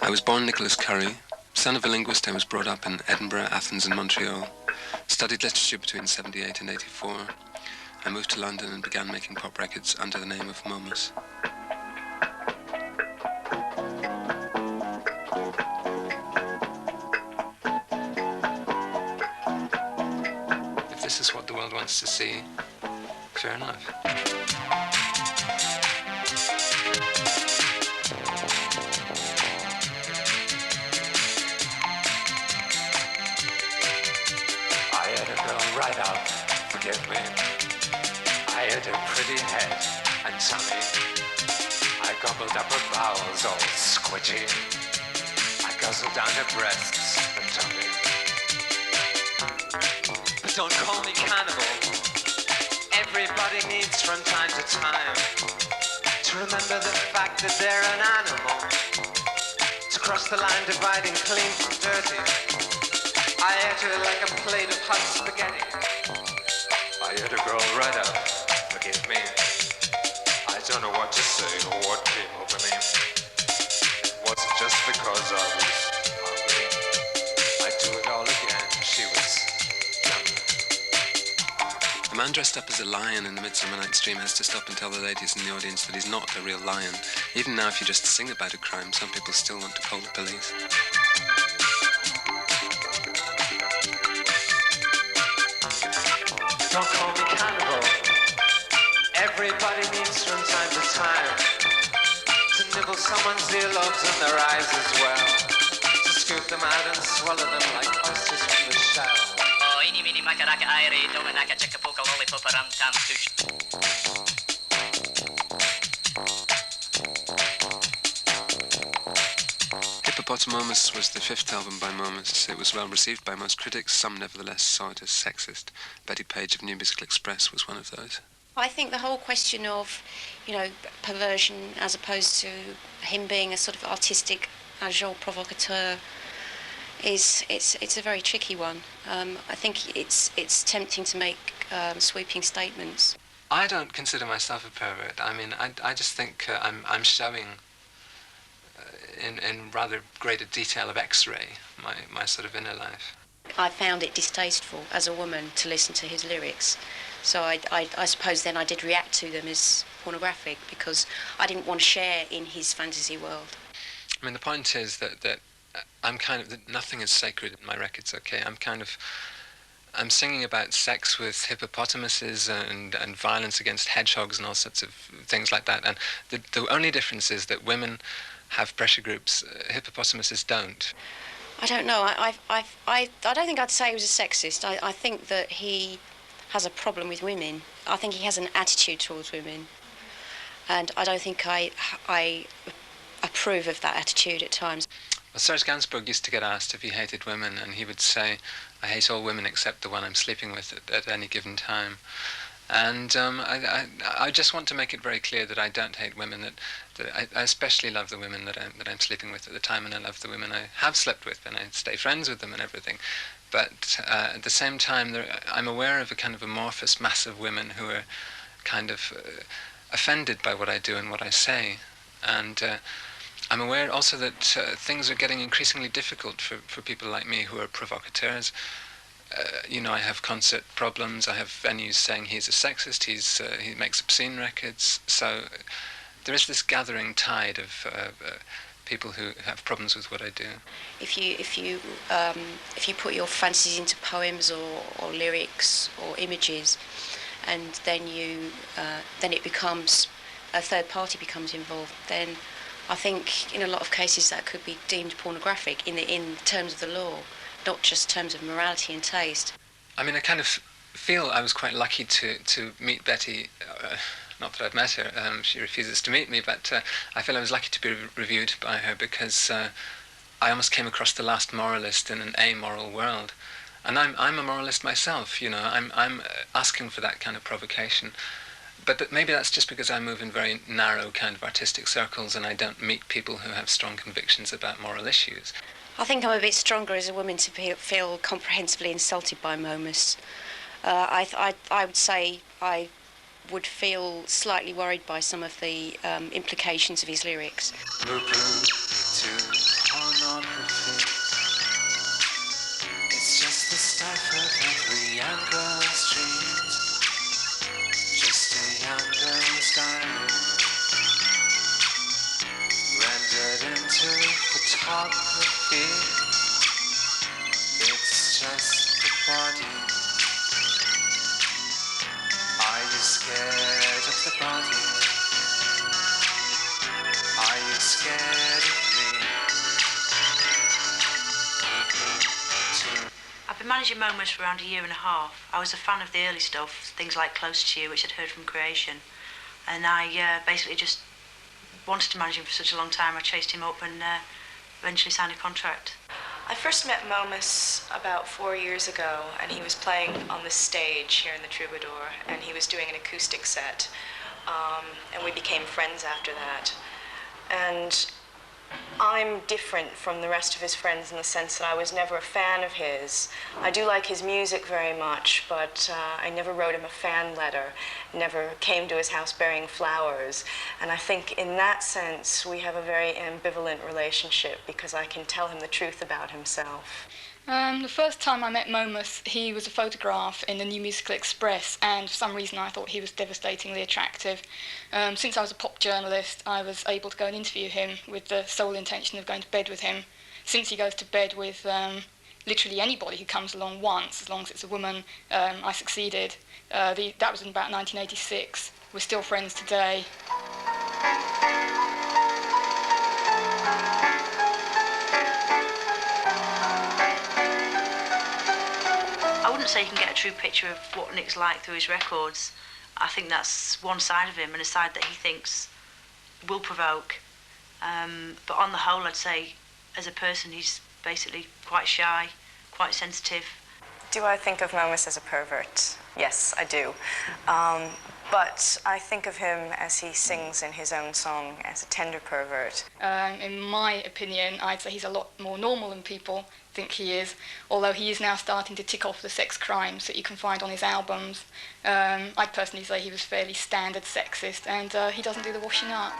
I was born Nicholas Curry, son of a linguist. I was brought up in Edinburgh, Athens and Montreal. Studied literature between 78 and 84. I moved to London and began making pop records under the name of Momus. If this is what the world wants to see, fair enough. Right out, forgive me. I had a pretty head and tummy. I gobbled up her bowels all squidgy. I guzzled down her breasts and tummy. But don't call me cannibal. Everybody needs from time to time to remember the fact that they're an animal. To cross the line dividing clean from dirty. I ate her like a plate of hot spaghetti. I ate a girl right up, forgive me. I don't know what to say or what came over me. It wasn't just because I was hungry. I'd do it all again, she was younger. A man dressed up as a lion in the Midsummer Night's Dream has to stop and tell the ladies in the audience that he's not a real lion. Even now, if you just sing about a crime, some people still want to call the police. Don't call me cannibal. Everybody needs from time to time to nibble someone's earlobes and their eyes as well. To scoop them out and swallow them like oysters from the shell. Oh, eeny, meeny, makaraka, airi, domanaka, chickapoka, lollipop, ram, tam, tush. Hippopotamomus was the fifth album by Momus. It was well received by most critics. Some nevertheless saw it as sexist. Betty Page of New Musical Express was one of those. I think the whole question of, perversion as opposed to him being a sort of artistic agent provocateur it's a very tricky one. I think it's tempting to make sweeping statements. I don't consider myself a pervert. I mean, I just think I'm showing in rather greater detail of X-ray my sort of inner life. I found it distasteful as a woman to listen to his lyrics, so I suppose then I did react to them as pornographic because I didn't want to share in his fantasy world. I mean, the point is that I'm kind of, that nothing is sacred in my records, okay? I'm singing about sex with hippopotamuses and violence against hedgehogs and all sorts of things like that, and the only difference is that women have pressure groups, hippopotamuses don't. I don't know. I don't think I'd say he was a sexist. I think that he has a problem with women. I think he has an attitude towards women, and I don't think I approve of that attitude at times. Well, Serge Gainsbourg used to get asked if he hated women, and he would say, "I hate all women except the one I'm sleeping with at any given time." And I just want to make it very clear that I don't hate women. That I especially love the women that I'm sleeping with at the time, and I love the women I have slept with, and I stay friends with them and everything. But at the same time, I'm aware of a kind of amorphous mass of women who are kind of offended by what I do and what I say, and I'm aware also that things are getting increasingly difficult for people like me who are provocateurs. I have concert problems. I have venues saying he's a sexist. He makes obscene records. So there is this gathering tide of people who have problems with what I do. If you put your fantasies into poems or lyrics or images, and then it becomes a third party becomes involved, then I think in a lot of cases that could be deemed pornographic in terms of the law, not just terms of morality and taste. I mean, I kind of feel I was quite lucky to meet Betty. Not that I've met her, she refuses to meet me, but I feel I was lucky to be reviewed by her because I almost came across the last moralist in an amoral world. And I'm a moralist myself, I'm asking for that kind of provocation. But maybe that's just because I move in very narrow kind of artistic circles and I don't meet people who have strong convictions about moral issues. I think I'm a bit stronger as a woman to feel comprehensively insulted by Momus. I would say I would feel slightly worried by some of the implications of his lyrics. It's just the stuff of every young girl's dreams, just a young girl's diary, rendered into photography. It's just the body. Are you scared of the body? Are you scared of me? I've been managing Momus for around a year and a half. I was a fan of the early stuff, things like Close to You, which I'd heard from Creation. And I basically just wanted to manage him for such a long time. I chased him up and eventually signed a contract. I first met Momus about 4 years ago, and he was playing on the stage here in the Troubadour, and he was doing an acoustic set, and we became friends after that. And I'm different from the rest of his friends in the sense that I was never a fan of his. I do like his music very much, but I never wrote him a fan letter, never came to his house bearing flowers. And I think in that sense we have a very ambivalent relationship because I can tell him the truth about himself. The first time I met Momus, he was a photograph in the New Musical Express, and for some reason I thought he was devastatingly attractive. Since I was a pop journalist, I was able to go and interview him with the sole intention of going to bed with him. Since he goes to bed with literally anybody who comes along once, as long as it's a woman, I succeeded. That was in about 1986. We're still friends today. I wouldn't say you can get a true picture of what Nick's like through his records. I think that's one side of him, and a side that he thinks will provoke. But on the whole, I'd say, as a person, he's basically quite shy, quite sensitive. Do I think of Momus as a pervert? Yes, I do. But I think of him, as he sings in his own song, as a tender pervert. In my opinion, I'd say he's a lot more normal than people think he is, although he is now starting to tick off the sex crimes that you can find on his albums. I'd personally say he was fairly standard sexist, and he doesn't do the washing up.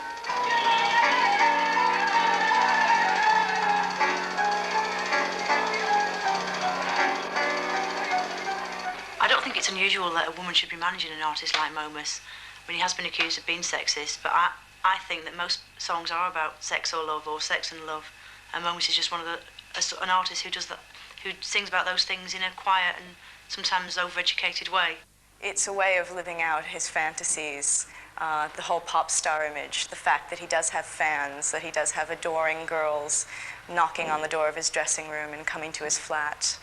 I don't think it's unusual that a woman should be managing an artist like Momus. I mean, he has been accused of being sexist, but I think that most songs are about sex or love, or sex and love, and Momus is just one of an artist who does that, who sings about those things in a quiet and sometimes overeducated way. It's a way of living out his fantasies, the whole pop star image, the fact that he does have fans, that he does have adoring girls knocking on the door of his dressing room and coming to his flat.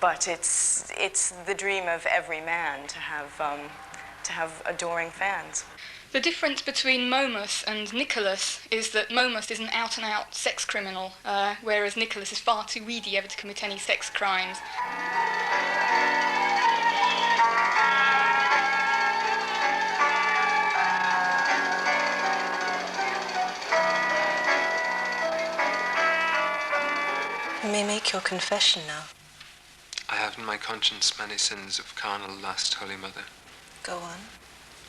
But it's the dream of every man to have adoring fans. The difference between Momus and Nicholas is that Momus is an out-and-out sex criminal, whereas Nicholas is far too weedy ever to commit any sex crimes. You may make your confession now. I have in my conscience many sins of carnal lust, Holy Mother. Go on.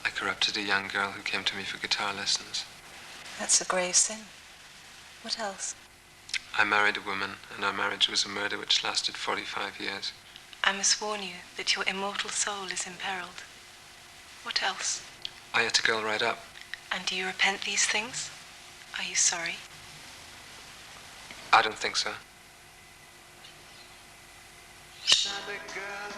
I corrupted a young girl who came to me for guitar lessons. That's a grave sin. What else? I married a woman, and our marriage was a murder which lasted 45 years. I must warn you that your immortal soul is imperiled. What else? I ate a girl right up. And do you repent these things? Are you sorry? I don't think so. Not a girl